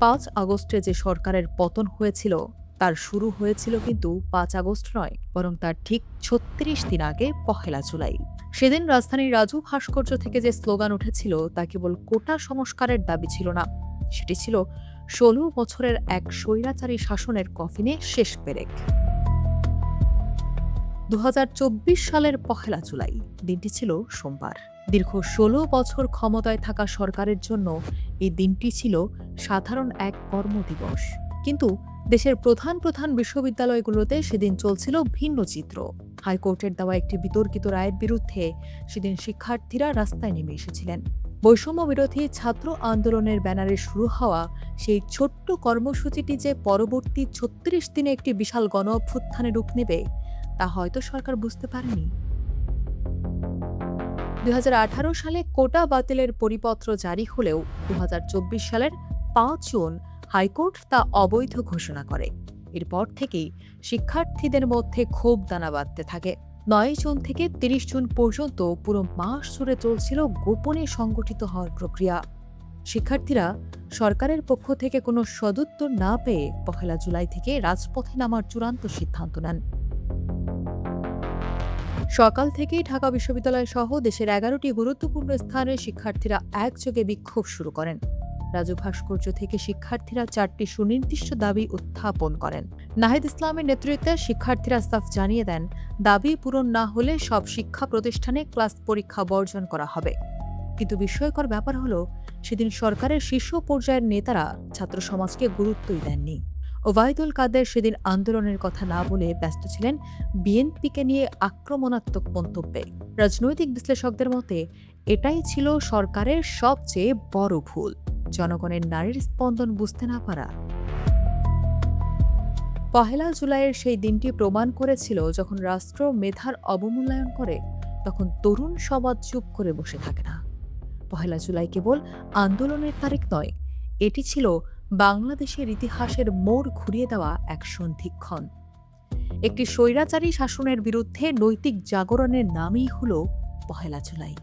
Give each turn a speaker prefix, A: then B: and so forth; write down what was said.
A: ৫ আগস্টে যে সরকারের পতন হয়েছিল তার শুরু হয়েছিল কিন্তু ৫ আগস্ট নয়, বরং তার ঠিক ৩৬ দিন আগে পহেলা জুলাই। সেদিন রাজধানীর রাজু ভাস্কর্য থেকে যে স্লোগান উঠেছিল তা কেবল কোটা সংস্কারের দাবি ছিল না, সেটি ছিল ১৬ বছরের এক স্বৈরাচারী শাসনের কফিনে শেষ পেরেক। ২০২৪ সালের পহেলা জুলাই দিনটি ছিল সোমবার। দীর্ঘ ১৬ বছর ক্ষমতায় থাকা সরকারের জন্য এই দিনটি ছিল সাধারণ এক কর্মদিবস। কিন্তু দেশের প্রধান প্রধান বিশ্ববিদ্যালয়গুলোতে সেদিন চলছিল ভিন্ন চিত্র। হাইকোর্টের দেওয়া একটি বিতর্কিত রায়ের বিরুদ্ধে সেদিন শিক্ষার্থীরা রাস্তায় নেমে এসেছিলেন। বৈষম্য বিরোধী ছাত্র আন্দোলনের ব্যানারে শুরু হওয়া সেই ছোট্ট কর্মসূচিটি যে পরবর্তী ৩৬ দিনে একটি বিশাল গণ অভ্যুত্থানে রূপ নেবে তা হয়তো সরকার বুঝতে পারেনি। ২০১৮ সালে কোটা বাতিলের পরিপত্র জারি হলেও ২০২৪ সালের ৫ জুন হাইকোর্ট তা অবৈধ ঘোষণা করে। এরপর থেকেই শিক্ষার্থীদের মধ্যে ক্ষোভ দানা বাঁধতে থাকে। ৯ জুন থেকে ৩০ জুন পর্যন্ত পুরো মাস জুড়ে চলছিল গোপনে সংগঠিত হওয়ার প্রক্রিয়া। শিক্ষার্থীরা সরকারের পক্ষ থেকে কোনো সদুত্তর না পেয়ে পহেলা জুলাই থেকে রাজপথে নামার চূড়ান্ত সিদ্ধান্ত নেন। সকাল থেকেই ঢাকা বিশ্ববিদ্যালয় সহ দেশের ১১টি গুরুত্বপূর্ণ স্থানে শিক্ষার্থীরা একযোগে বিক্ষোভ শুরু করেন। রাজু ভাস্কর্য থেকে শিক্ষার্থীরা ৪টি সুনির্দিষ্ট দাবি উত্থাপন করেন। নাহিদ ইসলামের নেতৃত্বে শিক্ষার্থীরা সাফ জানিয়ে দেন, দাবি পূরণ না হলে সব শিক্ষা প্রতিষ্ঠানে ক্লাস পরীক্ষা বর্জন করা হবে। কিন্তু বিস্ময়কর ব্যাপার হলো, সেদিন সরকারের শীর্ষ পর্যায়ের নেতারা ছাত্র সমাজকে গুরুত্বই দেননি। ওবায়দুল কাদের সেদিন আন্দোলনের কথা না বলে ব্যস্ত ছিলেন বিএনপিকে নিয়ে আক্রমণাত্মক মন্তব্যে। রাজনৈতিক বিশ্লেষকদের মতে এটাই ছিল সরকারের সবচেয়ে বড় ভুল, জনগণের নারীর স্পন্দন বুঝতে না পারা। পহেলা জুলাইয়ের সেই দিনটি প্রমাণ করেছিল, যখন রাষ্ট্র মেধার অবমূল্যায়ন করে তখন তরুণ সমাজ চুপ করে বসে থাকে না। পহেলা জুলাই কেবল আন্দোলনের তারিখ নয়, এটি ছিল বাংলাদেশের ইতিহাসের মোড় ঘুরিয়ে দেওয়া এক সন্ধিক্ষণ। একটি স্বৈরাচারী শাসনের বিরুদ্ধে নৈতিক জাগরণের নামই হল পহেলা জুলাই।